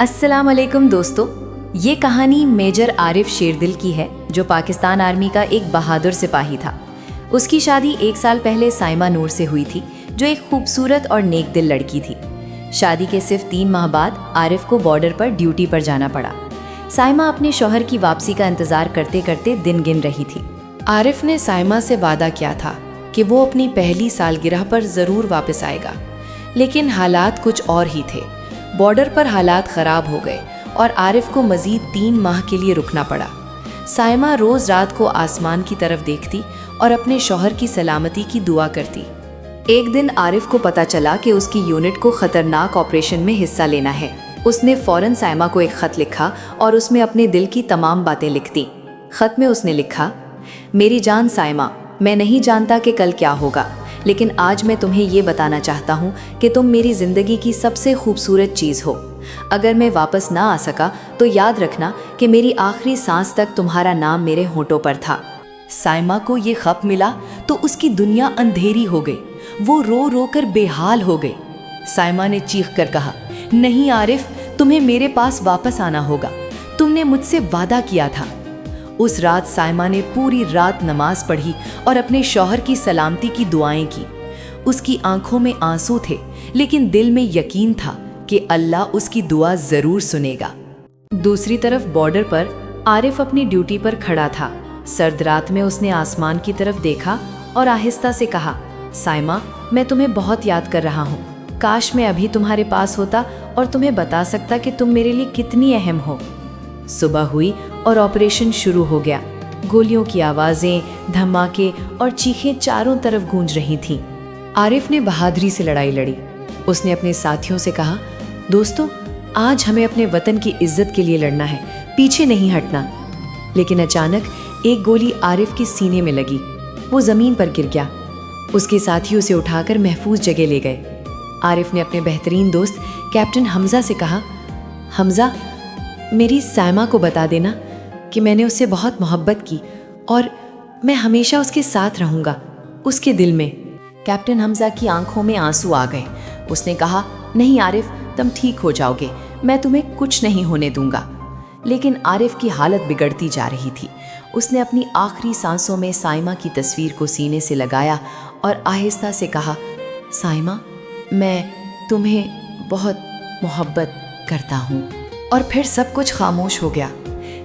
अस्सलाम वालेकुम दोस्तों, ये कहानी मेजर आरिफ शेरदिल की है जो पाकिस्तान आर्मी का एक बहादुर सिपाही था। उसकी शादी 1 साल पहले साइमा नूर से हुई थी जो एक खूबसूरत और नेक दिल लड़की थी। शादी के सिर्फ 3 माह बाद आरिफ को बॉर्डर पर ड्यूटी पर जाना पड़ा। साइमा अपने शौहर की वापसी का इंतज़ार करते करते दिन गिन रही थी। आरिफ ने साइमा से वादा किया था कि वो अपनी पहली सालगिरह पर ज़रूर वापस आएगा, लेकिन हालात कुछ और ही थे। बॉर्डर पर हालात ख़राब हो गए और आरिफ को मज़ीद 3 माह के लिए रुकना पड़ा। साइमा रोज़ रात को आसमान की तरफ देखती और अपने शौहर की सलामती की दुआ करती। एक दिन आरिफ को पता चला कि उसकी यूनिट को ख़तरनाक ऑपरेशन में हिस्सा लेना है। उसने फ़ौरन साइमा को एक ख़त लिखा और उसमें अपने दिल की तमाम बातें लिख दी। ख़त में उसने लिखा, मेरी जान साइमा, मैं नहीं जानता कि कल क्या होगा, लेकिन आज मैं तुम्हें ये बताना चाहता हूँ कि तुम मेरी ज़िंदगी की सबसे खूबसूरत चीज़ हो। अगर मैं वापस ना आ सका तो याद रखना कि मेरी आखिरी सांस तक तुम्हारा नाम मेरे होंठों पर था। साइमा को ये खत मिला तो उसकी दुनिया अंधेरी हो गई। वो रो रो कर बेहाल हो गई। साइमा ने चीख कर कहा, नहीं आरिफ, तुम्हें मेरे पास वापस आना होगा। तुमने मुझसे वादा किया था। उस रात साइमा ने पूरी रात नमाज पढ़ी और अपने शौहर की सलामती की दुआएं की। उसकी आंखों में आंसू थे, लेकिन दिल में यकीन था कि अल्लाह उसकी दुआ ज़रूर सुनेगा। दूसरी तरफ बॉर्डर पर आरिफ अपनी ड्यूटी पर खड़ा था। सर्द रात में उसने आसमान की तरफ देखा और आहिस्ता से कहा, साइमा, मैं तुम्हें बहुत याद कर रहा हूँ। काश मैं अभी तुम्हारे पास होता और तुम्हें बता सकता कि तुम मेरे लिए कितनी अहम हो। सुबह हुई और ऑपरेशन शुरू हो गया। गोलियों की आवाज़ें, धमाके और चीखें चारों तरफ गूंज रही थीं। आरिफ ने बहादुरी से लड़ाई लड़ी। उसने अपने साथियों से कहा, दोस्तों, आज हमें अपने वतन की इज्जत के लिए लड़ना है, पीछे नहीं हटना। लेकिन अचानक एक गोली आरिफ के सीने में लगी। वो ज़मीन पर गिर गया। उसके साथियों से उठाकर महफूज जगह ले गए। आरिफ ने अपने बेहतरीन दोस्त कैप्टन हमज़ा से कहा, हमज़ा, मेरी साइमा को बता देना कि मैंने उससे बहुत मोहब्बत की और मैं हमेशा उसके साथ रहूँगा, उसके दिल में। कैप्टन हमज़ा की आंखों में आंसू आ गए। उसने कहा, नहीं आरिफ, तुम ठीक हो जाओगे, मैं तुम्हें कुछ नहीं होने दूंगा। लेकिन आरिफ की हालत बिगड़ती जा रही थी। उसने अपनी आखिरी सांसों में साइमा की तस्वीर को सीने से लगाया और आहिस्ता से कहा, साइमा, मैं तुम्हें बहुत मोहब्बत करता हूँ। और फिर सब कुछ खामोश हो गया।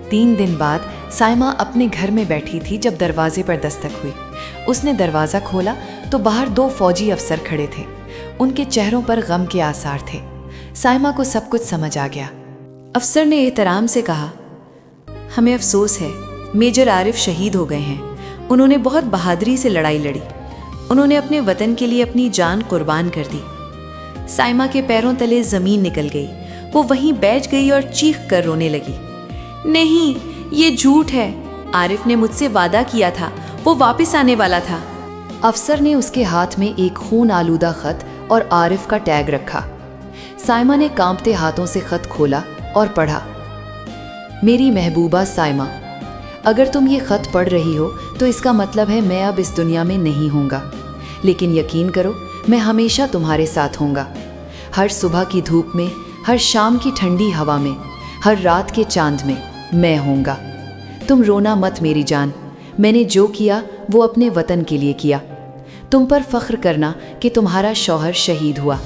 3 दिन बाद साइमा अपने घर में बैठी थी जब दरवाजे पर दस्तक हुई। उसने दरवाज़ा खोला तो बाहर 2 फौजी अफसर खड़े थे। उनके चेहरों पर गम के आसार थे। साइमा को सब कुछ समझ आ गया। अफसर ने एहतराम से कहा, हमें अफसोस है, मेजर आरिफ शहीद हो गए हैं। उन्होंने बहुत बहादुरी से लड़ाई लड़ी। उन्होंने अपने वतन के लिए अपनी जान कुर्बान कर दी। साइमा के पैरों तले ज़मीन निकल गई। वो वहीं बैठ गई और चीख कर रोने लगी। नहीं, ये झूठ है। आरिफ ने मुझसे वादा किया था, वो वापस आने वाला था। अफसर ने उसके हाथ में एक खून आलूदा खत और आरिफ का टैग रखा। साइमा ने कांपते हाथों से खत खोला और पढ़ा, मेरी महबूबा साइमा, अगर तुम ये खत पढ़ रही हो तो इसका मतलब है मैं अब इस दुनिया में नहीं होऊंगा। लेकिन यकीन करो, मैं हमेशा तुम्हारे साथ होऊंगा। हर सुबह की धूप में, हर शाम की ठंडी हवा में, हर रात के चांद में मैं होऊंगा। तुम रोना मत मेरी जान। मैंने जो किया वो अपने वतन के लिए किया। तुम पर फख्र करना कि तुम्हारा शौहर शहीद हुआ।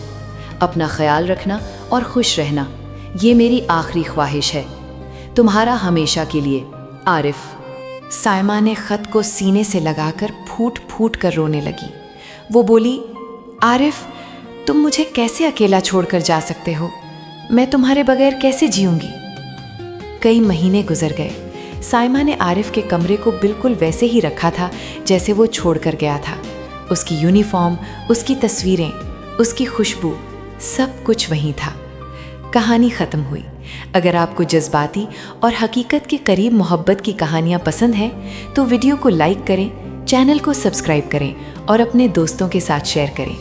अपना ख्याल रखना और खुश रहना, ये मेरी आखिरी ख्वाहिश है। तुम्हारा हमेशा के लिए, आरिफ। साइमा ने खत को सीने से लगाकर फूट फूट कर रोने लगी। वो बोली, आरिफ, तुम मुझे कैसे अकेला छोड़कर जा सकते हो? मैं तुम्हारे बगैर कैसे जीऊंगी? कई महीने गुजर गए। साइमा ने आरिफ के कमरे को बिल्कुल वैसे ही रखा था जैसे वो छोड़कर गया था। उसकी यूनिफॉर्म, उसकी तस्वीरें, उसकी खुशबू, सब कुछ वहीं था। कहानी ख़त्म हुई। अगर आपको जज्बाती और हकीकत के करीब मोहब्बत की कहानियाँ पसंद हैं तो वीडियो को लाइक करें, चैनल को सब्सक्राइब करें और अपने दोस्तों के साथ शेयर करें।